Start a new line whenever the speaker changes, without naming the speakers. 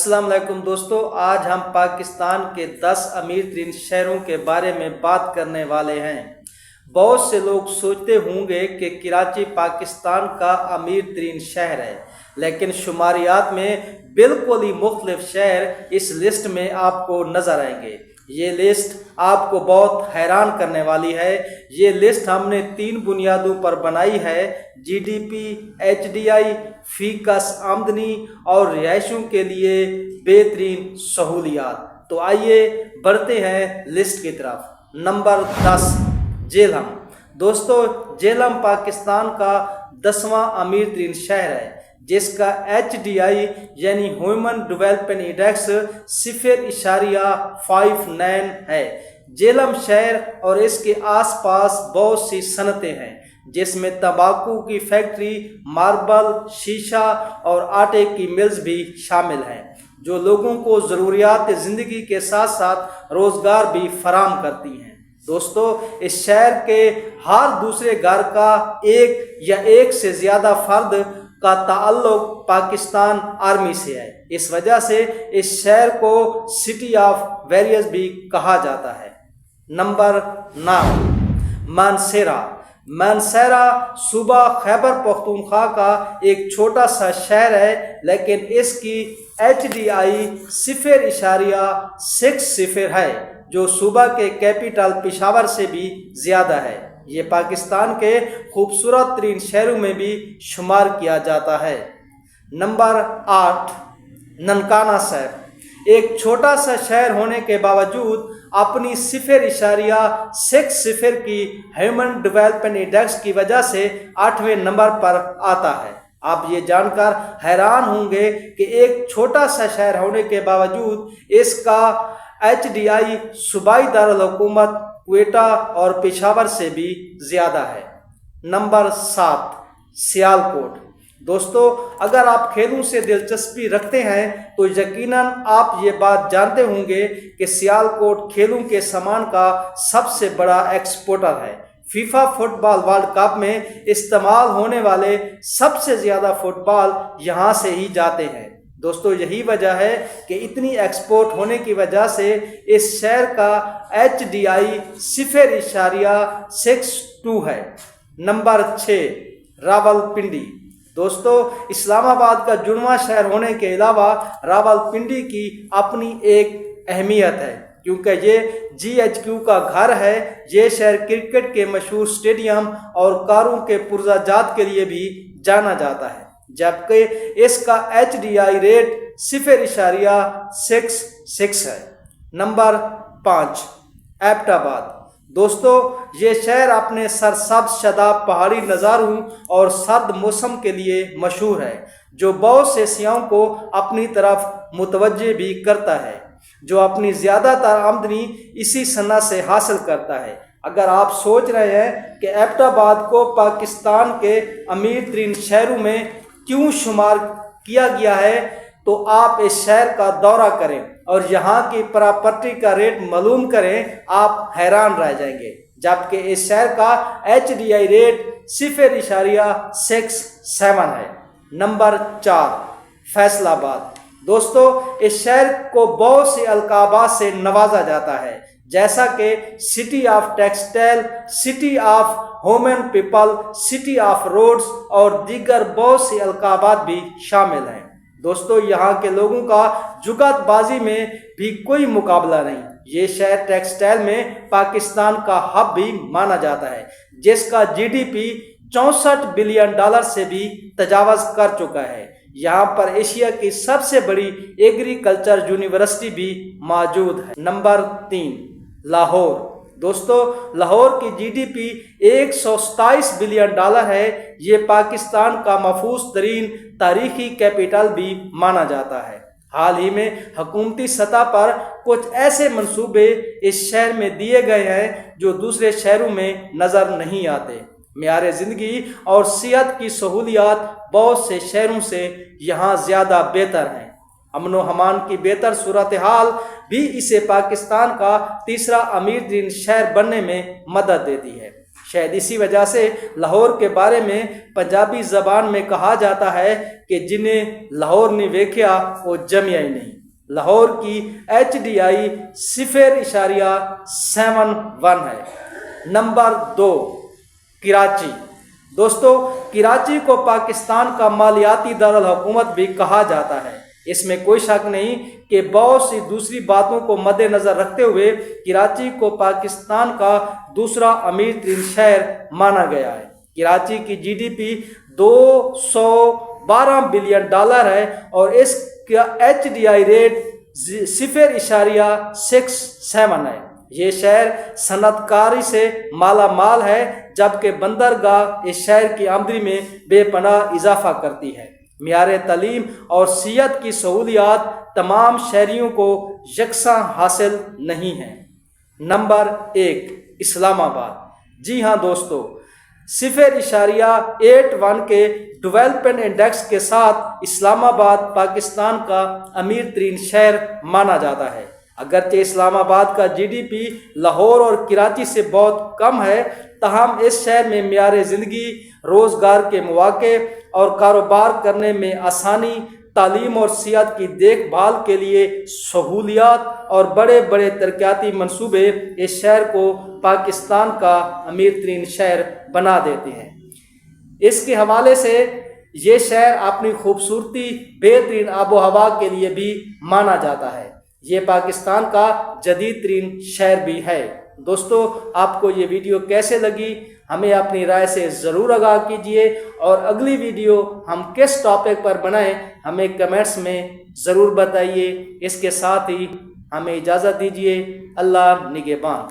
السلام علیکم دوستو، آج ہم پاکستان کے 10 امیر ترین شہروں کے بارے میں بات کرنے والے ہیں۔ بہت سے لوگ سوچتے ہوں گے کہ کراچی پاکستان کا امیر ترین شہر ہے، لیکن شماریات میں بالکل ہی مختلف شہر اس لسٹ میں آپ کو نظر آئیں گے۔ یہ لسٹ آپ کو بہت حیران کرنے والی ہے۔ یہ لسٹ ہم نے 3 بنیادوں پر بنائی ہے: جی ڈی پی، HDI، فی کس آمدنی اور رہائشوں کے لیے بہترین سہولیات۔ تو آئیے بڑھتے ہیں لسٹ کی طرف۔ نمبر 10، جہلم۔ دوستو، جہلم پاکستان کا 10واں امیر ترین شہر ہے، جس کا HDI یعنی ہیومن ڈیولپمنٹ انڈیکس 0.59 ہے۔ جہلم شہر اور اس کے آس پاس بہت سی صنعتیں ہیں، جس میں تمباکو کی فیکٹری، ماربل، شیشہ اور آٹے کی ملز بھی شامل ہیں، جو لوگوں کو ضروریات زندگی کے ساتھ ساتھ روزگار بھی فراہم کرتی ہیں۔ دوستو، اس شہر کے ہر دوسرے گھر کا ایک یا ایک سے زیادہ فرد کا تعلق پاکستان آرمی سے ہے۔ اس وجہ سے اس شہر کو سٹی آف ویریئرز بھی کہا جاتا ہے۔ نمبر 9، مانسہرہ۔ مانسہرہ صوبہ خیبر پختونخوا کا ایک چھوٹا سا شہر ہے، لیکن اس کی HDI 0.60 ہے، جو صوبہ کے کیپٹل پشاور سے بھی زیادہ ہے۔ یہ پاکستان کے خوبصورت ترین شہروں میں بھی شمار کیا جاتا ہے۔ نمبر 8، ننکانہ صاحب۔ ایک چھوٹا سا شہر ہونے کے باوجود اپنی 0.60 کی ہیومن ڈیولپمنٹ انڈیکس کی وجہ سے 8ویں نمبر پر آتا ہے۔ آپ یہ جان کر حیران ہوں گے کہ ایک چھوٹا سا شہر ہونے کے باوجود اس کا HDI صوبائی دارالحکومت کوئٹہ اور پشاور سے بھی زیادہ ہے۔ نمبر 7، سیالکوٹ۔ دوستو، اگر آپ کھیلوں سے دلچسپی رکھتے ہیں تو یقیناً آپ یہ بات جانتے ہوں گے کہ سیالکوٹ کھیلوں کے سامان کا سب سے بڑا ایکسپورٹر ہے۔ فیفا فٹ بال ورلڈ کپ میں استعمال ہونے والے سب سے زیادہ فٹ بال یہاں سے ہی جاتے ہیں۔ دوستو، یہی وجہ ہے کہ اتنی ایکسپورٹ ہونے کی وجہ سے اس شہر کا HDI 0.62 ہے۔ نمبر 6، راولپنڈی۔ دوستو، اسلام آباد کا جڑواں شہر ہونے کے علاوہ راولپنڈی کی اپنی ایک اہمیت ہے، کیونکہ یہ GHQ کا گھر ہے۔ یہ شہر کرکٹ کے مشہور اسٹیڈیم اور کاروں کے پرزہ جات کے لیے بھی جانا جاتا ہے، جبکہ اس کا HDI ریٹ 0.66 ہے۔ نمبر 5، ایبٹ آباد۔ دوستو، یہ شہر اپنے سرسبز شاداب پہاڑی نظاروں اور سرد موسم کے لیے مشہور ہے، جو بہت سے سیاحوں کو اپنی طرف متوجہ بھی کرتا ہے، جو اپنی زیادہ تر آمدنی اسی صنعت سے حاصل کرتا ہے۔ اگر آپ سوچ رہے ہیں کہ ایبٹ آباد کو پاکستان کے امیر ترین شہروں میں کیوں شمار کیا گیا ہے، تو آپ اس شہر کا دورہ کریں اور یہاں کی پراپرٹی کا ریٹ معلوم کریں، آپ حیران رہ جائیں گے۔ جبکہ اس شہر کا HDI ریٹ 0.67 ہے۔ نمبر 4، فیصل آباد۔ دوستو، اس شہر کو بہت سی القابات سے نوازا جاتا ہے، جیسا کہ city of textile, city of human people, city of roads اور دیگر بہت سی القابات بھی شامل ہیں۔ دوستو، یہاں کے لوگوں کا جگت بازی میں بھی کوئی مقابلہ نہیں۔ یہ شہر ٹیکسٹائل میں پاکستان کا ہب بھی مانا جاتا ہے، جس کا GDP $64 بلین سے بھی تجاوز کر چکا ہے۔ یہاں پر ایشیا کی سب سے بڑی ایگریکلچر یونیورسٹی بھی موجود ہے۔ نمبر 3، لاہور۔ دوستو، لاہور کی GDP $127 بلین ہے۔ یہ پاکستان کا محفوظ ترین تاریخی کیپٹل بھی مانا جاتا ہے۔ حال ہی میں حکومتی سطح پر کچھ ایسے منصوبے اس شہر میں دیے گئے ہیں جو دوسرے شہروں میں نظر نہیں آتے۔ معیار زندگی اور صحت کی سہولیات بہت سے شہروں سے یہاں زیادہ بہتر ہیں۔ امن و امان کی بہتر صورتحال بھی اسے پاکستان کا تیسرا امیر ترین شہر بننے میں مدد دیتی ہے۔ شاید اسی وجہ سے لاہور کے بارے میں پنجابی زبان میں کہا جاتا ہے کہ جنہیں لاہور نہیں ویکھیا وہ جمیا ہی نہیں۔ لاہور کی HDI 0.71 ہے۔ نمبر 2، کراچی۔ دوستو، کراچی کو پاکستان کا مالیاتی دارالحکومت بھی کہا جاتا ہے۔ اس میں کوئی شک نہیں کہ بہت سی دوسری باتوں کو مد نظر رکھتے ہوئے کراچی کو پاکستان کا دوسرا امیر ترین شہر مانا گیا ہے۔ کراچی کی GDP $212 بلین ہے اور اس کا HDI ریٹ 0.67 ہے۔ یہ شہر صنعت کاری سے مالا مال ہے، جبکہ بندرگاہ اس شہر کی آمدنی میں بے پناہ اضافہ کرتی ہے۔ معیار تعلیم اور صحت کی سہولیات تمام شہریوں کو یکساں حاصل نہیں ہیں۔ نمبر 1، اسلام آباد۔ جی ہاں دوستو، 0.81 کے ڈیولپمنٹ انڈیکس کے ساتھ اسلام آباد پاکستان کا امیر ترین شہر مانا جاتا ہے۔ اگرچہ اسلام آباد کا GDP لاہور اور کراچی سے بہت کم ہے، تاہم اس شہر میں معیار زندگی، روزگار کے مواقع اور کاروبار کرنے میں آسانی، تعلیم اور صحت کی دیکھ بھال کے لیے سہولیات اور بڑے بڑے ترقیاتی منصوبے اس شہر کو پاکستان کا امیر ترین شہر بنا دیتے ہیں۔ اس کے حوالے سے یہ شہر اپنی خوبصورتی، بہترین آب و ہوا کے لیے بھی مانا جاتا ہے۔ یہ پاکستان کا جدید ترین شہر بھی ہے۔ دوستو، آپ کو یہ ویڈیو کیسے لگی ہمیں اپنی رائے سے ضرور آگاہ کیجیے، اور اگلی ویڈیو ہم کس ٹاپک پر بنائیں ہمیں کمنٹس میں ضرور بتائیے۔ اس کے ساتھ ہی ہمیں اجازت دیجیے۔ اللہ نگہبان۔